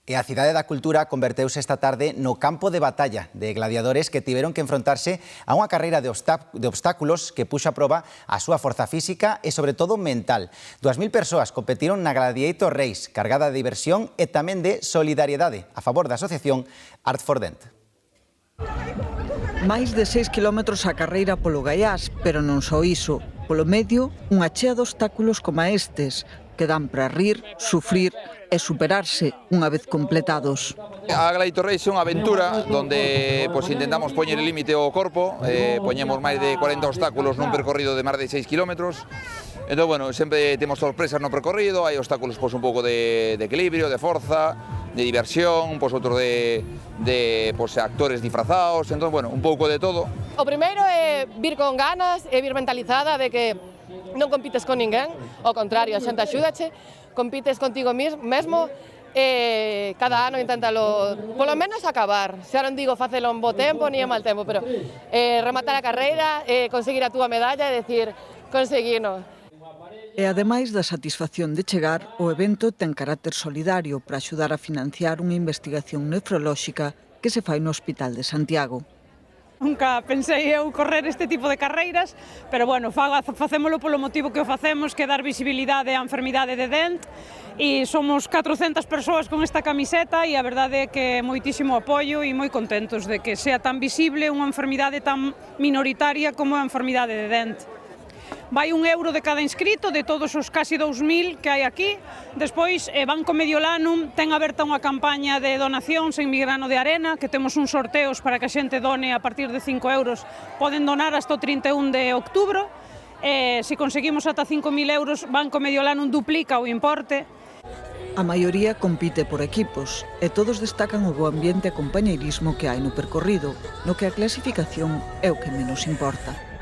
E a Cidade da Cultura converteuse esta tarde no campo de batalla de gladiadores que tiveron que enfrontarse a unha carreira de obstáculos que puxo a proba a súa forza física e, sobre todo, mental. 2000 persoas competiron na Gladiator Race, cargada de diversión e tamén de solidariedade a favor da asociación Art for Dent. Máis de 6 kilómetros a carreira polo Gaiás, pero non só iso. Polo medio, unha chea de obstáculos como estes, que dan para rir, sufrir e superarse unha vez completados. A Gladiator Race é unha aventura onde intentamos poñer el límite ao corpo, poñemos máis de 40 obstáculos nun percorrido de máis de 6 kilómetros. Entón, sempre temos sorpresas no percorrido, hai obstáculos un pouco de equilibrio, de forza, de diversión, outro de actores disfrazados, entón, un pouco de todo. O primeiro é vir con ganas e vir mentalizada de que non compites con ninguén, ao contrario, a xente axúdache, compites contigo mesmo e cada ano inténtalo, polo menos acabar. Xa non digo facelo en bo tempo ni en mal tempo, pero rematar a carreira, conseguir a túa medalla e decir, conseguino. E ademais da satisfacción de chegar, o evento ten carácter solidario para axudar a financiar unha investigación nefrolóxica que se fai no Hospital de Santiago. Nunca pensei eu correr este tipo de carreiras, pero facémolo polo motivo que o facemos, que é dar visibilidade á enfermidade de Dent, e somos 400 persoas con esta camiseta e a verdade é que moitísimo apoio e moi contentos de que sea tan visible unha enfermidade tan minoritaria como a enfermidade de Dent. Vai €1 de cada inscrito, de todos os casi 2000 que hai aquí. Despois, Banco Mediolanum ten aberta unha campaña de donacións en Migrano de Arena, que temos uns sorteos para que a xente done a partir de €5. Poden donar hasta o 31 de outubro. Se conseguimos ata €5.000, Banco Mediolanum duplica o importe. A maioría compite por equipos e todos destacan o bo ambiente e compañeirismo que hai no percorrido, no que a clasificación é o que menos importa.